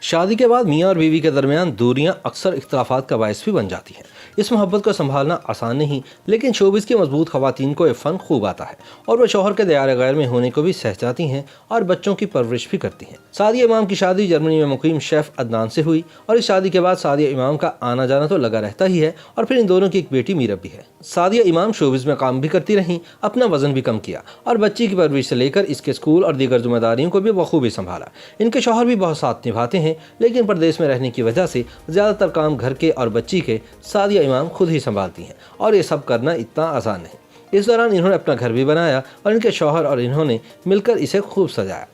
शादी के बाद मियाँ और बीवी के दरमियान दूरियां अक्सर इख्तलाफात का बायस भी बन जाती हैं। इस मोहब्बत को संभालना आसान नहीं, लेकिन शोबिस की मजबूत खवातीन को ये फ़न खूब आता है और वह शौहर के दयार गैर में होने को भी सह जाती हैं और बच्चों की परवरिश भी करती हैं। सादिया इमाम की शादी जर्मनी में मुकीम शेफ़ अदनान से हुई और इस शादी के बाद सादिया इमाम का आना जाना तो लगा रहता ही है और फिर इन दोनों की एक बेटी मीरब भी है। सादिया इमाम शोबिस में काम भी करती रहीं, अपना वजन भी कम किया और बच्ची की परवरिश से लेकर इसके स्कूल और दीगर जिम्मेदारियों को भी बखूबी संभाला। इनके शौहर भी बहुत साथ निभाते हैं, लेकिन परदेश में रहने की वजह से ज़्यादातर काम घर के और बच्ची के सादिया इमाम खुद ही संभालती हैं और ये सब करना इतना आसान नहीं। इस दौरान इन्होंने अपना घर भी बनाया और इनके शौहर और इन्होंने मिलकर इसे खूब सजाया।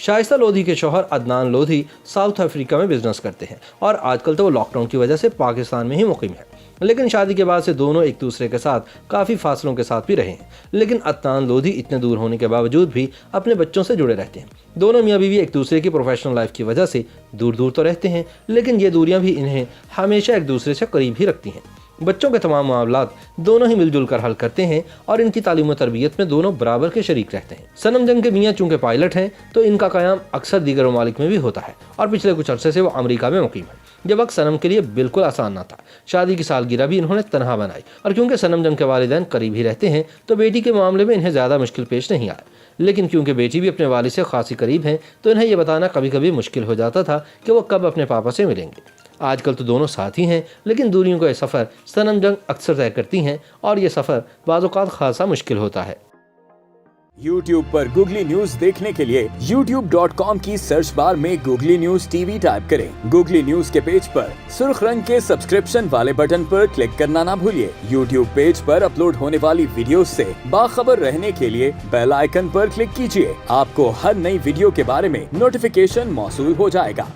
शाइस्ता लोधी के शौहर अदनान लोधी साउथ अफ्रीका में बिजनेस करते हैं और आजकल तो वो लॉकडाउन की वजह से पाकिस्तान में ही मुकीम है, लेकिन शादी के बाद से दोनों एक दूसरे के साथ काफ़ी फासलों के साथ भी रहे हैं। लेकिन अदनान लोधी इतने दूर होने के बावजूद भी अपने बच्चों से जुड़े रहते हैं। दोनों मियाँ बीवी एक दूसरे की प्रोफेशनल लाइफ की वजह से दूर दूर तो रहते हैं, लेकिन ये दूरियां भी इन्हें हमेशा एक दूसरे से करीब ही रखती हैं। बच्चों के तमाम मामलात दोनों ही मिलजुल कर हल करते हैं और इनकी तालीम और तरबियत में दोनों बराबर के शरीक रहते हैं। सनम जंग के मियाँ चूँकि पायलट हैं तो इनका क़याम अक्सर दीगर ममालिक में भी होता है और पिछले कुछ अरसे से वो अमेरिका में मुकीम है। ये वक्त सनम के लिए बिल्कुल आसान ना था। शादी की सालगिरह भी इन्होंने तनहा बनाई और क्योंकि सनम जंग के वालिदैन करीब ही रहते हैं तो बेटी के मामले में इन्हें ज़्यादा मुश्किल पेश नहीं आया, लेकिन क्योंकि बेटी भी अपने वालिद से खासी करीब हैं तो इन्हें यह बताना कभी कभी मुश्किल हो जाता था कि वो कब अपने पापा से मिलेंगे। आजकल तो दोनों साथ ही हैं, लेकिन दूरियों का ये सफ़र सनम जंग अक्सर तय करती हैं और ये सफ़र बाज़-औक़ात खासा मुश्किल होता है। YouTube पर गूगली न्यूज देखने के लिए youtube.com की सर्च बार में गूगली न्यूज टीवी टाइप करें। गूगली न्यूज के पेज पर सुर्ख रंग के सब्सक्रिप्शन वाले बटन पर क्लिक करना ना भूलिए। YouTube पेज पर अपलोड होने वाली वीडियोस से बाखबर रहने के लिए बेल आइकन पर क्लिक कीजिए। आपको हर नई वीडियो के बारे में नोटिफिकेशन मौसूल हो जाएगा।